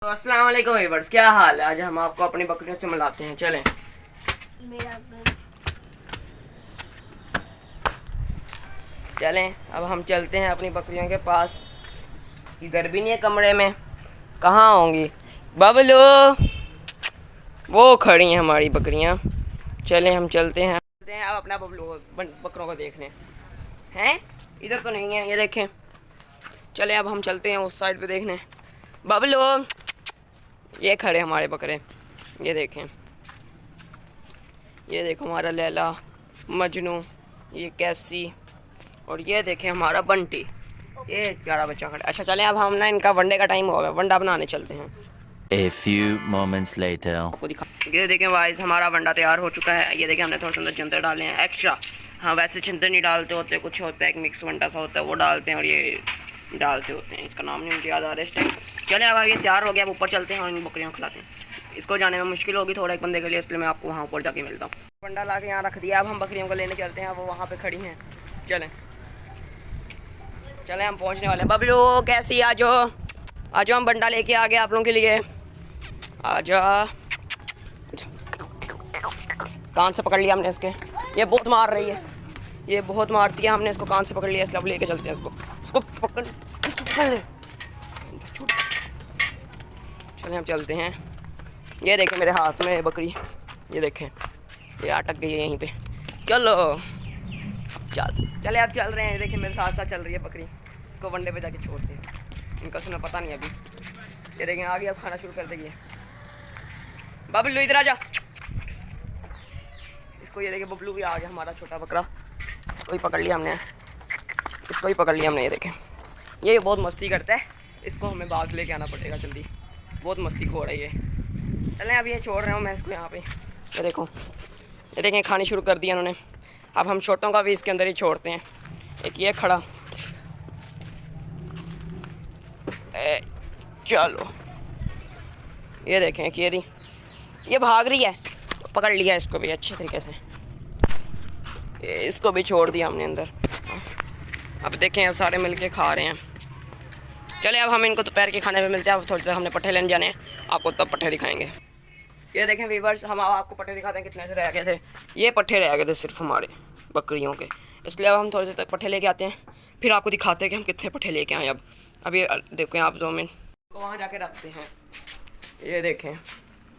तो अस्सलाम वालेकुम व्यूअर्स, क्या हाल है। आज हम आपको अपनी बकरियों से मिलाते हैं। चलें चलें अब हम चलते हैं अपनी बकरियों के पास। इधर भी नहीं है कमरे में, कहाँ होंगी। बबलू, वो खड़ी हैं हमारी बकरियाँ। चलें हम चलते हैं अब अपना बबलू बकरों को देखने। हैं इधर तो नहीं है, ये देखें। चले अब हम चलते हैं उस साइड पे देखने। बबलू, ये खड़े हमारे बकरे, ये देखें। ये देखो हमारा लैला, मजनू, ये कैसी, और ये देखें हमारा बंटी। ये प्यारा बच्चा खड़ा। अच्छा चलें अब हम ना, इनका वनडे का टाइम हो गया, वंडा बनाने चलते हैं। A few moments later. आपको दिखा, ये देखें वाइस हमारा वंडा तैयार हो चुका है। ये देखें हमने थोड़ा सा अंदर चंदर डाले हैं एक्स्ट्रा। हाँ वैसे चंदर नहीं डालते होते, कुछ होता है एक मिक्स वंडा सा होता है, वो डालते हैं, और ये डालते होते हैं। इसका नाम नहीं मुझे याद आ रहा है इस टाइम। चलें अब ये तैयार हो गया, अब ऊपर चलते हैं और इन बकरियों को खिलाते हैं। इसको जाने में मुश्किल होगी थोड़ा एक बंदे के लिए, इसलिए मैं आपको वहाँ ऊपर जाके मिलता हूँ। वंडा ला के यहाँ रख दिया, अब हम बकरियों को लेने चलते हैं। वो वहाँ पे खड़ी हैं। चलें चलें हम पहुँचने वाले हैं। बबलू कैसी, आ जाओ आ जाओ, हम बंडा लेके आ गए आप लोगों के लिए। आ जा, कान से पकड़ लिया हमने इसके। ये बहुत मार रही है, ये बहुत मारती है। हमने इसको कान से पकड़ लिया, इसलिए अब लेके चलते हैं इसको पकड़ ले। चलें हम चलते हैं। ये देखें मेरे हाथ में बकरी, ये देखें ये अटक गई है यहीं पे। चलो चले अब चल रहे हैं। देखें मेरे साथ साथ चल रही है बकरी। इसको वनडे पे जाके छोड़ते हैं, इनका सुना पता नहीं अभी। ये देखें आगे अब खाना शुरू कर देगी। बबलू इधर आ जा। इसको ये देखें, बबलू भी आ गया हमारा छोटा बकरा। इसको ही पकड़ लिया हमने, इसको ही पकड़ लिया हमने। ये देखें ये बहुत मस्ती करता है, इसको हमें बाग लेके आना पड़ेगा जल्दी, बहुत मस्ती खो रही है। चलें अब ये छोड़ रहा हूँ मैं इसको यहाँ पे। ये देखो, ये देखें खानी शुरू कर दिया उन्होंने। अब हम छोटों का भी इसके अंदर ही छोड़ते हैं। एक ये खड़ा, चलो ये देखें कि ये भाग रही है, पकड़ लिया इसको भी अच्छे तरीके से। इसको भी छोड़ दिया हमने अंदर। अब देखें सारे मिलके खा रहे हैं। चले अब हम इनको दोपहर के खाने पे मिलते हैं। अब थोड़ी देर हमने पट्ठे लेने जाने हैं, आपको तब पट्ठे दिखाएंगे। ये देखें वीवर्स, हम आपको पट्ठे दिखाते हैं कितने से रह गए थे। ये पट्ठे रह गए थे सिर्फ हमारे बकरियों के, इसलिए अब हम थोड़ी देर तक पट्ठे लेके आते हैं, फिर आपको दिखाते हैं कि हम कितने पट्ठे लेके आए। अब ये देखें आप 2 मिनट को वहाँ जाके रखते हैं। ये देखें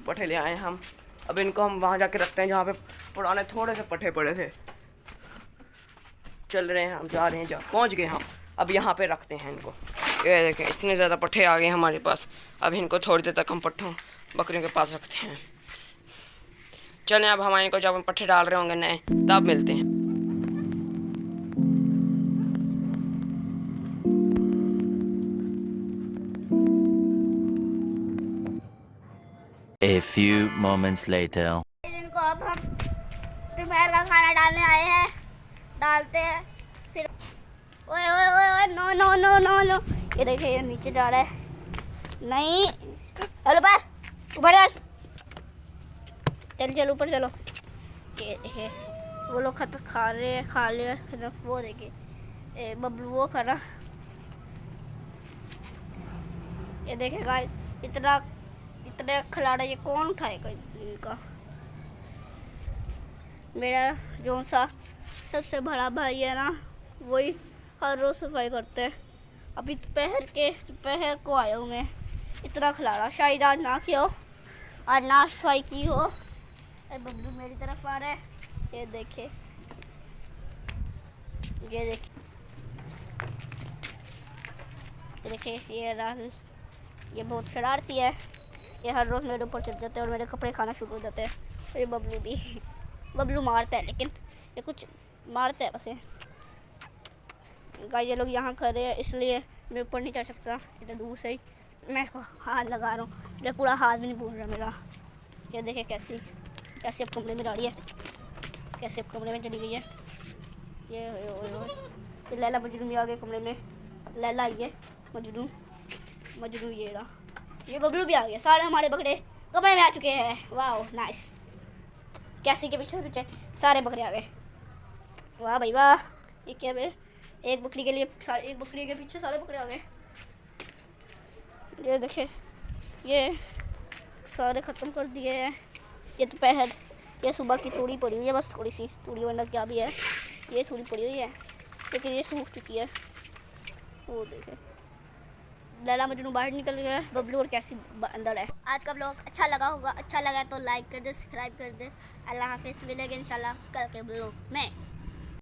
पट्ठे ले आए हम, अब इनको हम वहाँ जाके रखते हैं जहाँ पे पुराने थोड़े से पट्ठे पड़े थे। चल रहे हैं हम, जा रहे हैं, पहुँच गए हम। अब यहाँ पे रखते हैं इनको। ये देखें इतने ज़्यादा पट्ठे आ गए हमारे पास। अब इनको थोड़ी देर तक हम पट्ठों बकरियों के पास रखते हैं। चलें अब हमारे को जब हम पट्ठे डाल रहे होंगे नए, तब मिलते हैं। A few moments later. इनको अब हम दोपहर का खाना डालने आए हैं, डालते हैं फिर। ओए ओए ओए ओए, no no no no no, ये देखिए ये नीचे जा रहा है। नहीं, चलो ऊपर चल, चल ऊपर चलो। ये देखिए वो लोग खा रहे हैं। वो देखिए बबलू वो खा रहा। ये देखिए गाइस, इतना खिलाड़ा ये कौन उठाएगा इनका। मेरा जो सा सबसे बड़ा भाई है ना, वही हर रोज़ सफाई करते हैं। अभी दोपहर को आया हूँ मैं। इतना खिलाड़ा शायद आज ना किया हो, आज ना सफाई की हो। बबलू मेरी तरफ आ रहा है, ये देखे, ये देखिए ये राहुल, ये बहुत शरारती है। ये हर रोज़ मेरे ऊपर चढ़ जाते हैं और मेरे कपड़े खाना शुरू हो जाते हैं। और ये बबलू भी बबलू मारता है, लेकिन ये कुछ मारता है बस। गाइस ये लोग यहाँ खड़े हैं, इसलिए मैं ऊपर नहीं चढ़ सकता। इतना दूर से ही मैं इसको हाथ लगा रहा हूँ, मेरा पूरा हाथ भी नहीं भूल रहा मेरा। ये देखे कैसे अब कमरे में डाली है, कैसे अब कमरे में चली गई है। ये लैला मजनू भी आ गए कमरे में। लैला आई है, मजनू ये रहा, ये बबलू भी आ गया। सारे हमारे बकरे कमरे में आ चुके हैं। वाह नाइस, कैसे के पीछे सारे बकरे आ गए। वाह भाई वाह, ये क्या है, एक बकरी के पीछे सारे बकरे आ गए। ये देखे ये सारे ख़त्म कर दिए हैं। ये दोपहर, ये सुबह की तूड़ी पड़ी हुई है, बस थोड़ी सी तूड़ी, वरना क्या भी है, ये थोड़ी पड़ी हुई है, लेकिन ये सूख चुकी है। वो देखें, लैला मजनू बाहर निकल गया है, बबलू और कैसी अंदर है। आज का ब्लॉग अच्छा लगा होगा, अच्छा लगा तो लाइक कर दे, सब्सक्राइब कर दे। अल्लाह हाफिज़, मिलेंगे इंशाल्लाह कल के ब्लॉग में।